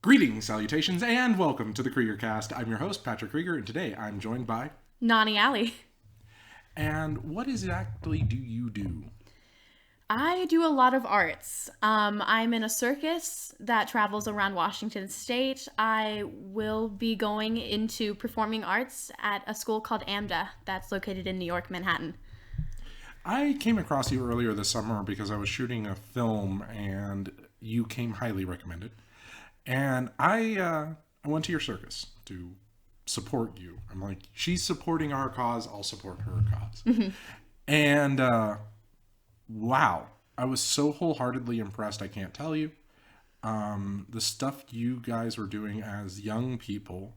Greetings, salutations, and welcome to the Kreeger cast. I'm your host, Patrick Kreeger, and today I'm joined by... Noni Alley. And what exactly do you do? I do a lot of arts. I'm in a circus that travels around Washington State. I will be going into performing arts at a school called AMDA that's located in New York, Manhattan. I came across you earlier this summer because I was shooting a film and you came highly recommended. And I went to your circus to support you. I'm like, she's supporting our cause, I'll support her cause. And wow, I was so wholeheartedly impressed, I can't tell you. The stuff you guys were doing as young people,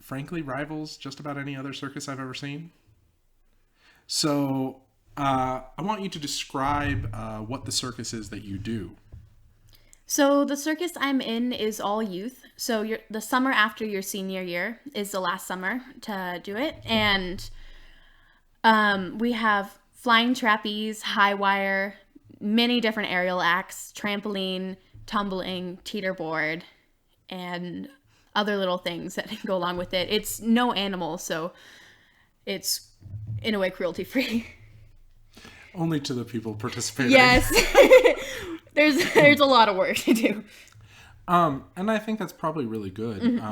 frankly, rivals just about any other circus I've ever seen. So I want you to describe what the circus is that you do. So the circus I'm in is all youth. So the summer after your senior year is the last summer to do it. And we have flying trapeze, high wire, many different aerial acts, trampoline, tumbling, teeterboard, and other little things that go along with it. It's no animal, so it's in a way cruelty-free. Only to the people participating. Yes. There's a lot of work to do. And I think that's probably really good.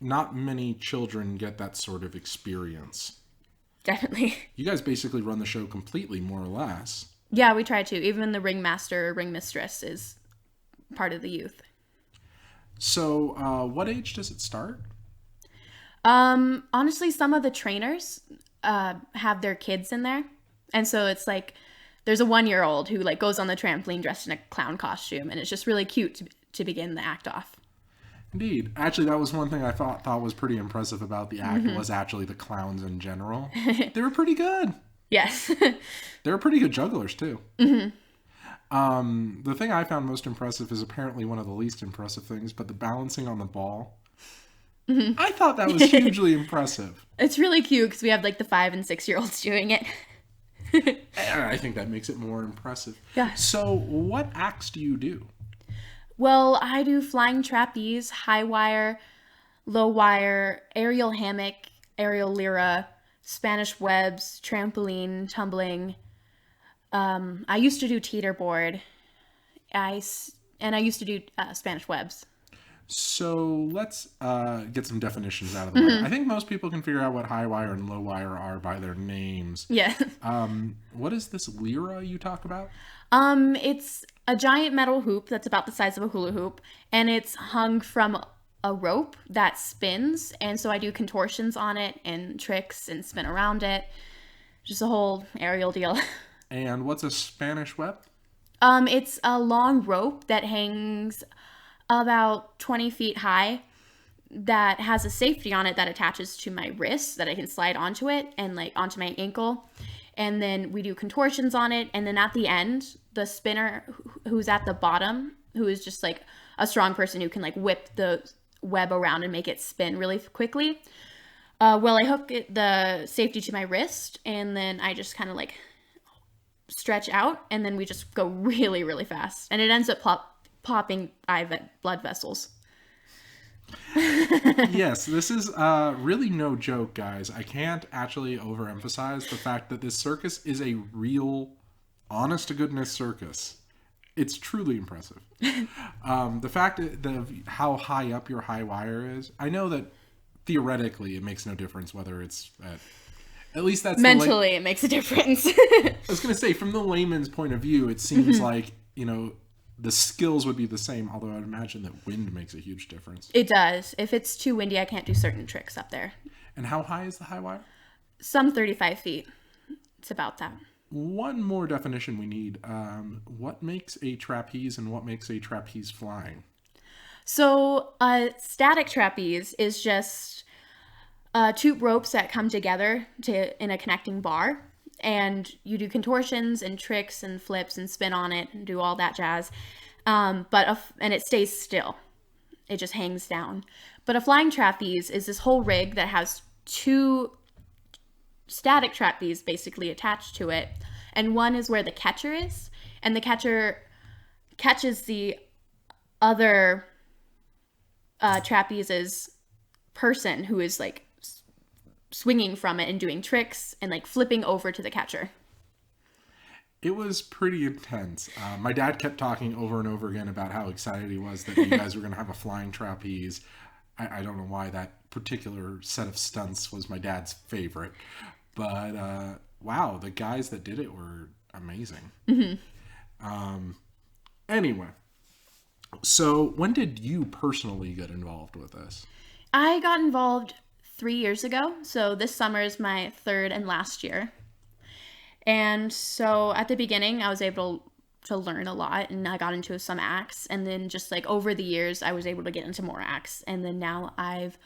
Not many children get that sort of experience. Definitely. You guys basically run the show completely, more or less. Yeah, we try to. Even the ringmaster or ringmistress is part of the youth. So, what age does it start? Honestly, some of the trainers have their kids in there. And so it's like, there's a 1-year-old who like goes on the trampoline dressed in a clown costume, and it's just really cute to begin the act off. Indeed. Actually, that was one thing I thought was pretty impressive about the act was actually the clowns in general. They were pretty good. Yes. They were pretty good jugglers, too. The thing I found most impressive is apparently one of the least impressive things, but the balancing on the ball. I thought that was hugely impressive. It's really cute because we have like the 5 and 6-year-olds doing it. I think that makes it more impressive. Yeah. So, what acts do you do? Well, I do flying trapeze, high wire, low wire, aerial hammock, aerial lyra, Spanish webs, trampoline, tumbling. I used to do teeterboard. I used to do Spanish webs. So let's get some definitions out of the way. I think most people can figure out what high wire and low wire are by their names. Yeah. What is this lyra you talk about? It's a giant metal hoop that's about the size of a hula hoop, and it's hung from a rope that spins. And so I do contortions on it and tricks and spin around it. Just a whole aerial deal. And what's a Spanish web? It's a long rope that hangs about 20 feet high that has a safety on it that attaches to my wrist that I can slide onto it and like onto my ankle. And then we do contortions on it. And then at the end, the spinner who's at the bottom, who is just like a strong person who can like whip the web around and make it spin really quickly. I hook the safety to my wrist, and then I just kind of like stretch out, and then we just go really, really fast. And it ends up popping blood vessels. Yes, this is really no joke, guys. I can't actually overemphasize the fact that this circus is a real, honest-to-goodness circus. It's truly impressive. The fact of how high up your high wire is, I know that theoretically it makes no difference whether it's at least that's mentally it makes a difference. I was going to say, from the layman's point of view, it seems like, the skills would be the same, although I'd imagine that wind makes a huge difference. It does. If it's too windy, I can't do certain tricks up there. And how high is the high wire? Some 35 feet. It's about that. One more definition we need. What makes a trapeze and what makes a trapeze flying? So a static trapeze is just two ropes that come together in a connecting bar. And you do contortions and tricks and flips and spin on it and do all that jazz. And it stays still. It just hangs down. But a flying trapeze is this whole rig that has 2 static trapeze basically attached to it. And one is where the catcher is. And the catcher catches the other Trapeze's person who is like swinging from it and doing tricks and like flipping over to the catcher. It was pretty intense. My dad kept talking over and over again about how excited he was that you guys were going to have a flying trapeze. I don't know why that particular set of stunts was my dad's favorite. But wow, the guys that did it were amazing. Anyway, so when did you personally get involved with this? I got involved 3 years ago. So this summer is my third and last year. And so at the beginning, I was able to learn a lot and I got into some acts. And then just like over the years, I was able to get into more acts. And then now I've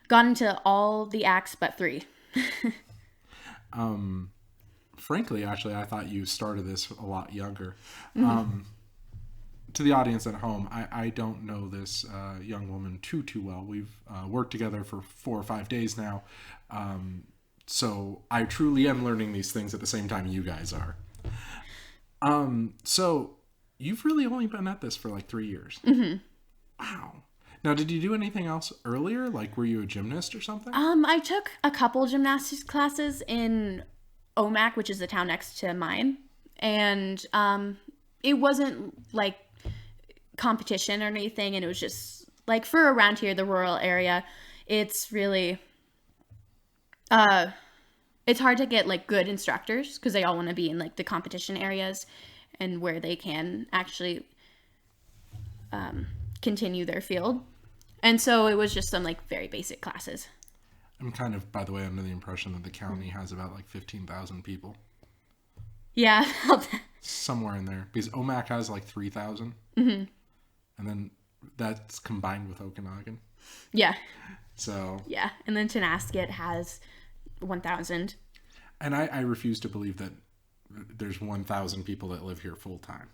gotten into all the acts but 3. Frankly, actually, I thought you started this a lot younger. To the audience at home, I don't know this young woman too well. We've worked together for 4 or 5 days now. So I truly am learning these things at the same time you guys are. So you've really only been at this for like 3 years. Wow. Now, did you do anything else earlier? Like, were you a gymnast or something? I took a couple gymnastics classes in Omak, which is the town next to mine. And it wasn't like competition or anything. And it was just like for around here, the rural area, it's really... it's hard to get like good instructors because they all want to be in like the competition areas and where they can actually continue their field. And so it was just some like very basic classes. I'm kind of, by the way, under the impression that the county has about like 15,000 people. Yeah. Somewhere in there. Because Omak has like 3,000. And then that's combined with Okanagan. Yeah. So. Yeah. And then Tenasket has 1,000. And I refuse to believe that there's 1,000 people that live here full time.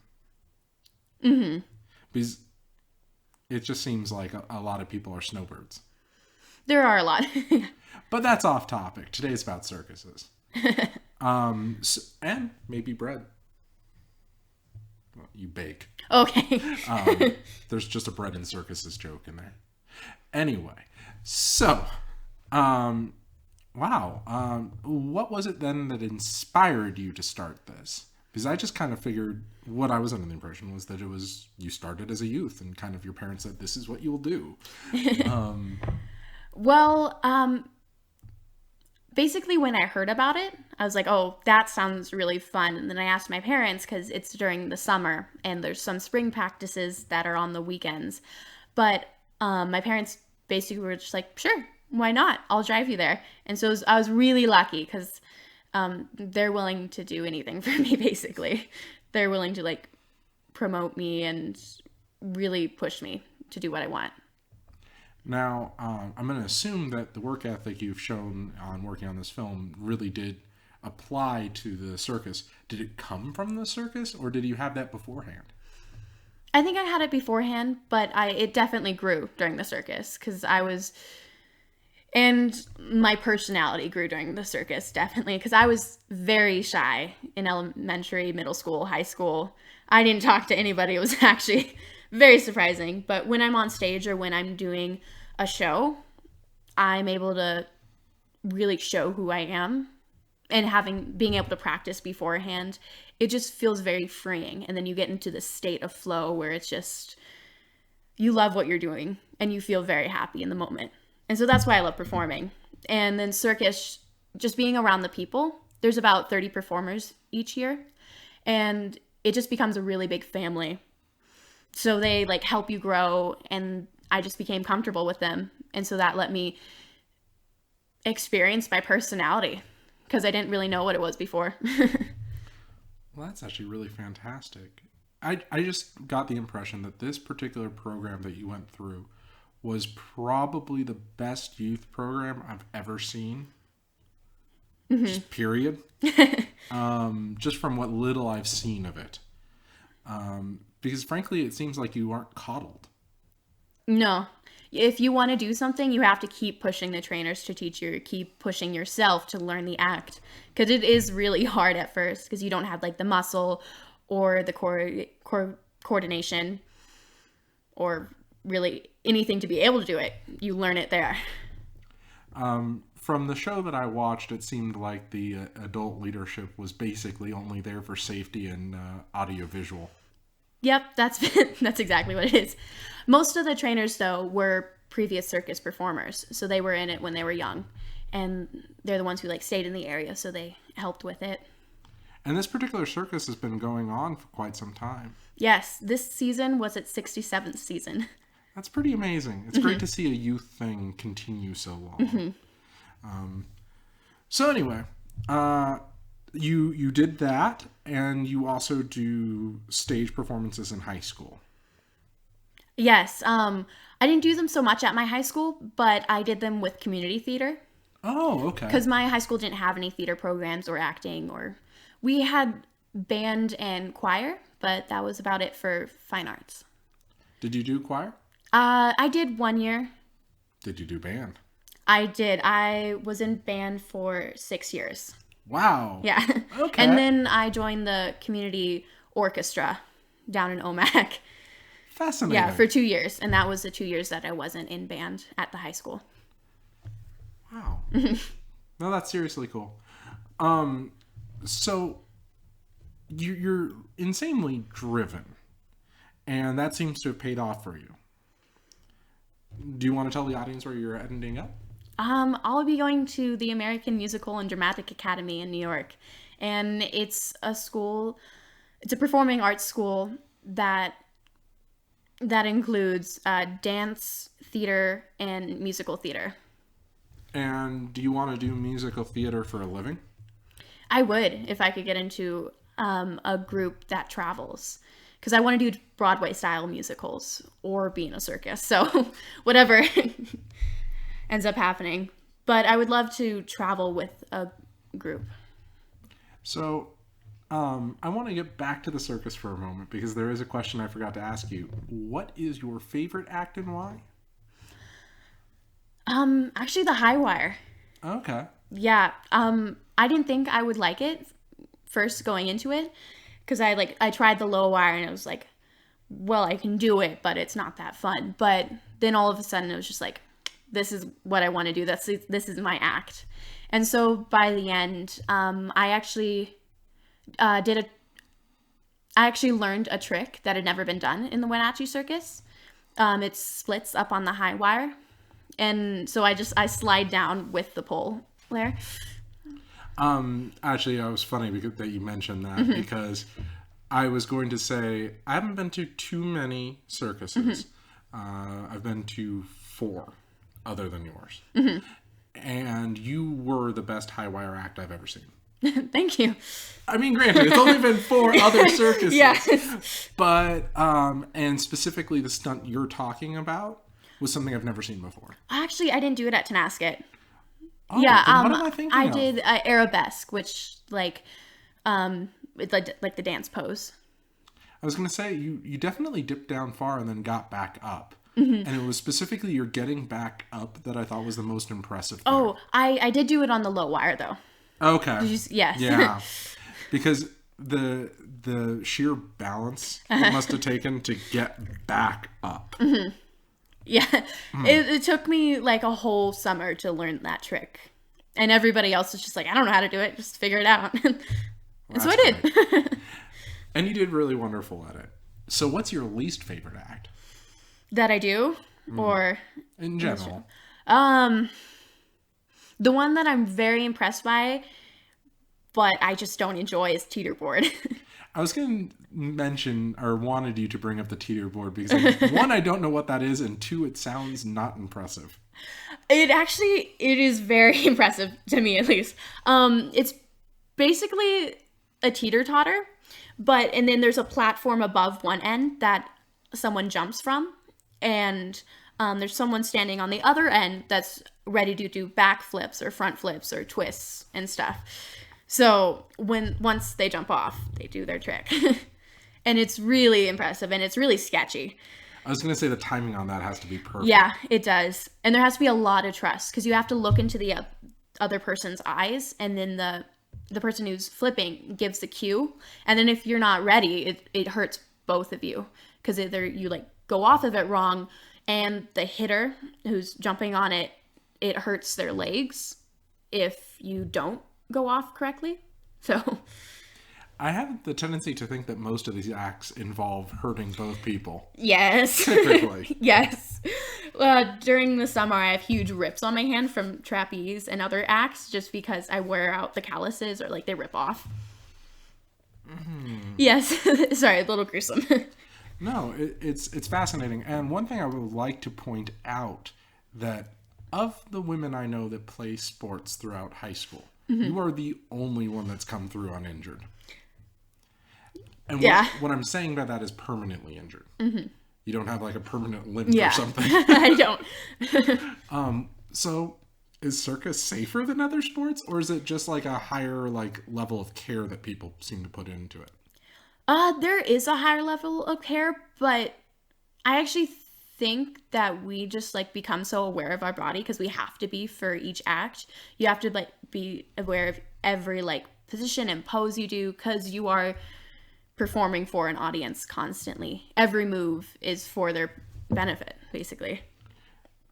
Because it just seems like a lot of people are snowbirds. There are a lot. But that's off topic. Today's about circuses. And maybe bread. Well, you bake. Okay. There's just a bread and circuses joke in there. Anyway, so, wow. What was it then that inspired you to start this? Because I just kind of figured what I was under the impression was that it was you started as a youth and kind of your parents said, this is what you'll do. Well, basically when I heard about it, I was like, oh, that sounds really fun. And then I asked my parents because it's during the summer and there's some spring practices that are on the weekends. But my parents basically were just like, sure, why not? I'll drive you there. And so I was really lucky because they're willing to do anything for me, basically. They're willing to like promote me and really push me to do what I want. Now, I'm going to assume that the work ethic you've shown on working on this film really did apply to the circus. Did it come from the circus or did you have that beforehand? I think I had it beforehand, but it definitely grew during the circus because and my personality grew during the circus, definitely, because I was very shy in elementary, middle school, high school. I didn't talk to anybody. It was actually very surprising. But when I'm on stage or when I'm doing a show, I'm able to really show who I am. And being able to practice beforehand, it just feels very freeing. And then you get into this state of flow where it's just, you love what you're doing and you feel very happy in the moment. And so that's why I love performing. And then circus, just being around the people, there's about 30 performers each year. And it just becomes a really big family. So they like help you grow. And I just became comfortable with them. And so that let me experience my personality because I didn't really know what it was before. Well, that's actually really fantastic. I just got the impression that this particular program that you went through was probably the best youth program I've ever seen. Just period. Just from what little I've seen of it. Because frankly, it seems like you aren't coddled. No. If you want to do something, you have to keep pushing the trainers to teach you, keep pushing yourself to learn the act. Because it is really hard at first because you don't have like the muscle or the coordination or really anything to be able to do it. You learn it there. From the show that I watched, it seemed like the adult leadership was basically only there for safety and audiovisual. Yep, that's exactly what it is. Most of the trainers, though, were previous circus performers, so they were in it when they were young, and they're the ones who like stayed in the area, so they helped with it. And this particular circus has been going on for quite some time. Yes, this season was its 67th season. That's pretty amazing. It's great to see a youth thing continue so long. So anyway, you did that, and you also do stage performances in high school. Yes, I didn't do them so much at my high school, but I did them with community theater. Oh, okay. Because my high school didn't have any theater programs or acting, or we had band and choir, but that was about it for fine arts. Did you do choir? I did 1 year. Did you do band? I did. I was in band for 6 years. Wow. Yeah. Okay. And then I joined the community orchestra down in Omak. Fascinating. Yeah, for 2 years. And that was the 2 years that I wasn't in band at the high school. Wow. No, that's seriously cool. So you're insanely driven, and that seems to have paid off for you. Do you want to tell the audience where you're ending up? I'll be going to the American Musical and Dramatic Academy in New York, and it's a performing arts school that includes dance, theater, and musical theater. And do you want to do musical theater for a living? I would, if I could get into a group that travels. Because I want to do Broadway-style musicals or be in a circus. So whatever ends up happening. But I would love to travel with a group. So I want to get back to the circus for a moment, because there is a question I forgot to ask you. What is your favorite act and why? Actually, the high wire. Okay. Yeah. I didn't think I would like it first going into it, because I tried the low wire and it was like, well, I can do it, but it's not that fun. But then all of a sudden it was just like, this is what I want to do. This is my act. And so by the end, I actually learned a trick that had never been done in the Wenatchee Circus. It splits up on the high wire. And so I slide down with the pole there. Actually, it was funny that you mentioned that, because I was going to say I haven't been to too many circuses. I've been to 4 other than yours. And you were the best high wire act I've ever seen. Thank you. I mean, granted, it's only been 4 other circuses. Yeah. But, and specifically the stunt you're talking about was something I've never seen before. Actually, I didn't do it at Tenasket. Oh, Yeah, what am I thinking of? did arabesque, which it's like the dance pose. I was going to say, you definitely dipped down far and then got back up. And it was specifically your getting back up that I thought was the most impressive thing. Oh, I did do it on the low wire, though. Okay. Yes. Yeah. Because the sheer balance it must have taken to get back up. Yeah. It took me like a whole summer to learn that trick. And everybody else was just like, I don't know how to do it. Just figure it out. And so I did. And you did really wonderful at it. So what's your least favorite act? That I do? Or... In general. The one that I'm very impressed by, but I just don't enjoy, is teeterboard. I was going to mention, or wanted you to bring up the teeterboard, because 1, I don't know what that is, and 2, it sounds not impressive. It is very impressive to me, at least. It's basically a teeter-totter, and then there's a platform above one end that someone jumps from, and there's someone standing on the other end that's ready to do back flips or front flips or twists and stuff. So once they jump off, they do their trick. And it's really impressive, and it's really sketchy. I was going to say the timing on that has to be perfect. Yeah, it does. And there has to be a lot of trust, because you have to look into the other person's eyes, and then the person who's flipping gives the cue. And then if you're not ready, it hurts both of you, because either you like go off of it wrong and the hitter who's jumping on it, it hurts their legs if you don't go off correctly. So I have the tendency to think that most of these acts involve hurting both people. yes. Typically. Yes. During the summer, I have huge rips on my hand from trapeze and other acts just because I wear out the calluses or like they rip off. Yes. Sorry, a little gruesome. No, it's fascinating. And one thing I would like to point out that of the women I know that play sports throughout high school, you are the only one that's come through uninjured. And what I'm saying by that is permanently injured. You don't have like a permanent limp or something. I don't. So is circus safer than other sports, or is it just like a higher like level of care that people seem to put into it? There is a higher level of care, but I actually think that we just like become so aware of our body because we have to be for each act. You have to like be aware of every like position and pose you do because you are performing for an audience constantly. Every move is for their benefit, basically.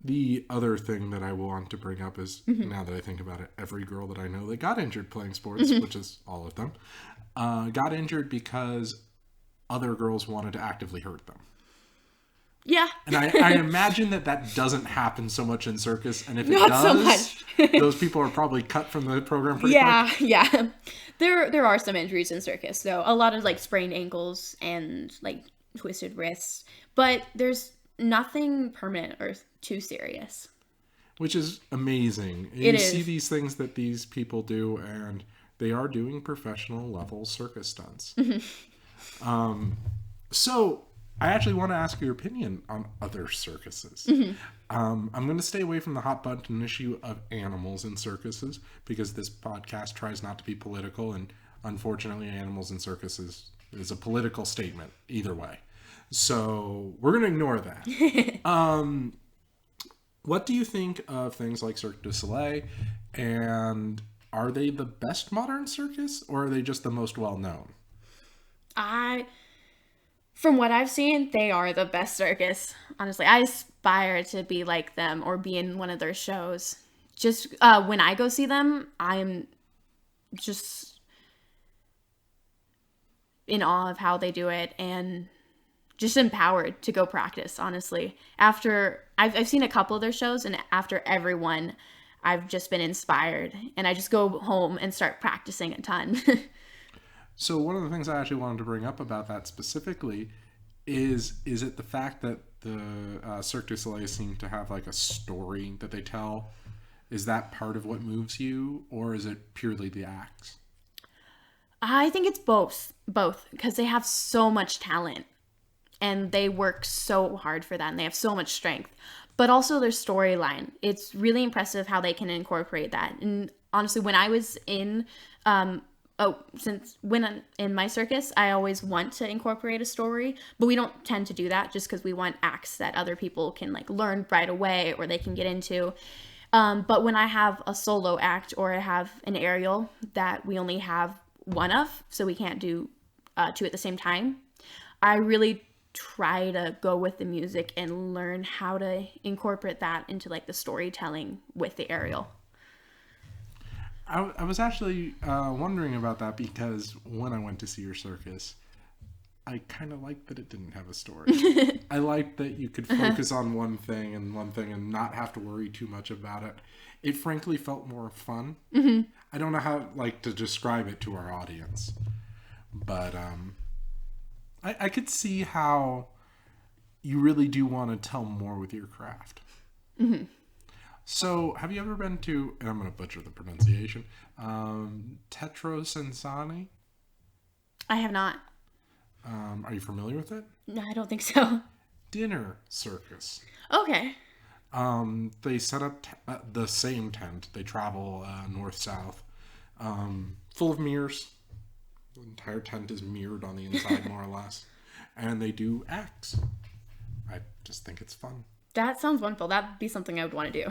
The other thing that I want to bring up is, now that I think about it, every girl that I know that got injured playing sports, which is all of them, got injured because other girls wanted to actively hurt them. Yeah. And I imagine that doesn't happen so much in circus, and if it Not does, so much. those people are probably cut from the program pretty quick. Yeah. There are some injuries in circus, though. A lot of like sprained ankles and like twisted wrists, but there's nothing permanent or too serious. Which is amazing. You see these things that these people do, and they are doing professional level circus stunts. So I actually want to ask your opinion on other circuses. I'm going to stay away from the hot button issue of animals in circuses because this podcast tries not to be political, and unfortunately animals in circuses is a political statement either way. So we're going to ignore that. What do you think of things like Cirque du Soleil, and are they the best modern circus, or are they just the most well-known? From what I've seen, they are the best circus. Honestly, I aspire to be like them or be in one of their shows. Just when I go see them, I'm just in awe of how they do it and just empowered to go practice, honestly. After I've seen a couple of their shows, and after every one, I've just been inspired, and I just go home and start practicing a ton. So one of the things I actually wanted to bring up about that specifically is it the fact that the Cirque du Soleil seem to have like a story that they tell? Is that part of what moves you, or is it purely the acts? I think it's both, because they have so much talent and they work so hard for that, and they have so much strength. But also their storyline. It's really impressive how they can incorporate that. And honestly, when I was in when I'm in my circus, I always want to incorporate a story, but we don't tend to do that just because we want acts that other people can like learn right away or they can get into. But when I have a solo act or I have an aerial that we only have one of, so we can't do two at the same time, I really try to go with the music and learn how to incorporate that into like the storytelling with the aerial. I was actually wondering about that because when I went to see your circus, I kind of liked that it didn't have a story. I liked that you could focus on one thing and not have to worry too much about it. It frankly felt more fun. I don't know how to describe it to our audience, but I could see how you really do want to tell more with your craft. So, have you ever been to, and I'm going to butcher the pronunciation, Tetro Sensani? I have not. Are you familiar with it? No, I don't think so. Dinner circus. Okay. They set up the same tent. They travel north-south, full of mirrors. The entire tent is mirrored on the inside, more or less. And they do acts. I just think it's fun. That sounds wonderful. That'd be something I would want to do.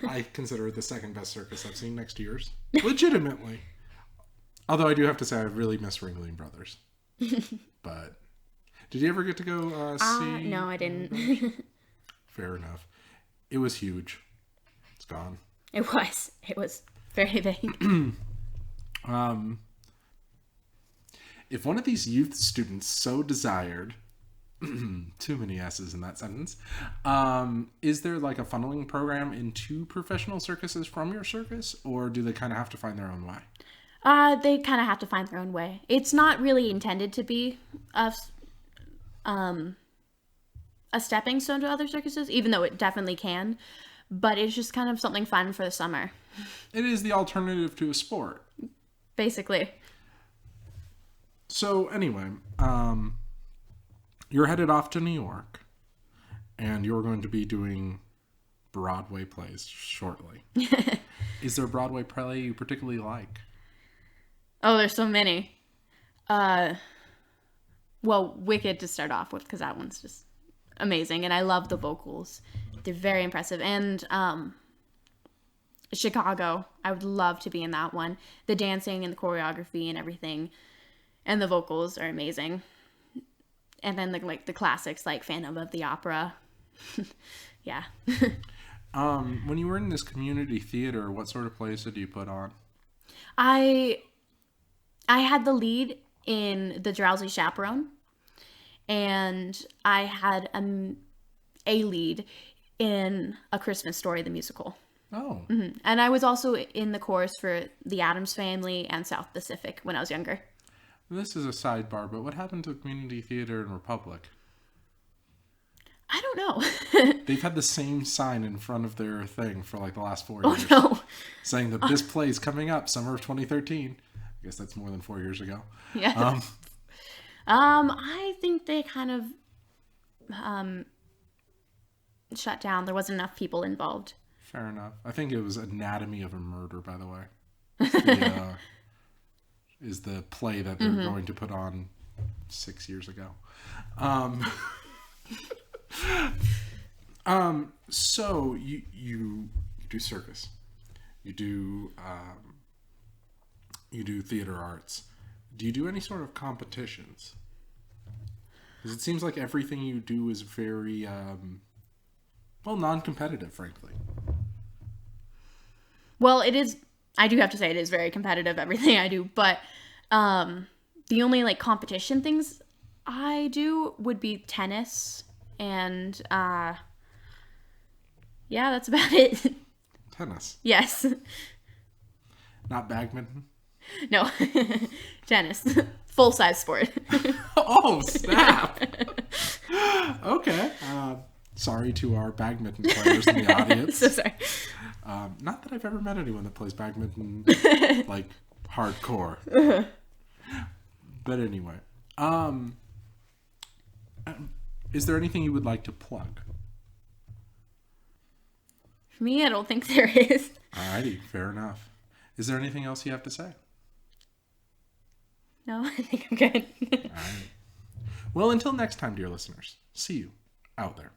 I consider it the second best circus I've seen next to yours. Legitimately. Although I do have to say I really miss Ringling Brothers. But did you ever get to go see? No, I didn't. Fair enough. It was huge. It's gone. It was. It was very big. If one of these youth students so desired, too many S's in that sentence, is there like a funneling program into professional circuses from your circus, or do they kind of have to find their own way? They kind of have to find their own way. It's not really intended to be a stepping stone to other circuses, even though it definitely can. But it's just kind of something fun for the summer. It is the alternative to a sport. Basically. So anyway, you're headed off to New York, and you're going to be doing Broadway plays shortly. Is there a Broadway play you particularly like? Oh, there's so many. Well, Wicked to start off with, because that one's just amazing, and I love the vocals. They're very impressive. And Chicago, I would love to be in that one. The dancing and the choreography and everything, and the vocals are amazing. And then the classics like Phantom of the Opera. Yeah. When you were in this community theater, what sort of plays did you put on? I had the lead in The Drowsy Chaperone, and I had a lead in A Christmas Story, the musical. Oh. Mm-hmm. And I was also in the chorus for The Addams Family and South Pacific when I was younger. This is a sidebar, but what happened to community theater in Republic? I don't know. They've had the same sign in front of their thing for like the last 4 years. Oh, no. Saying that this play is coming up, summer of 2013. I guess that's more than 4 years ago. Yeah. I think they kind of shut down. There wasn't enough people involved. Fair enough. I think it was Anatomy of a Murder, by the way. Is the play that they're going to put on 6 years ago. So you do circus, you do theater arts. Do you do any sort of competitions? Because it seems like everything you do is very non-competitive, frankly. Well, it is. I do have to say it is very competitive, everything I do. But the only like competition things I do would be tennis and yeah, that's about it. Tennis. Yes. Not badminton. No. Tennis. Full-size sport. Oh, snap. Okay. Sorry to our badminton players in the audience. So sorry. Not that I've ever met anyone that plays badminton like hardcore. But anyway, is there anything you would like to plug? For me, I don't think there is. Alrighty, fair enough. Is there anything else you have to say? No, I think I'm good. All right. Well, until next time, dear listeners, see you out there.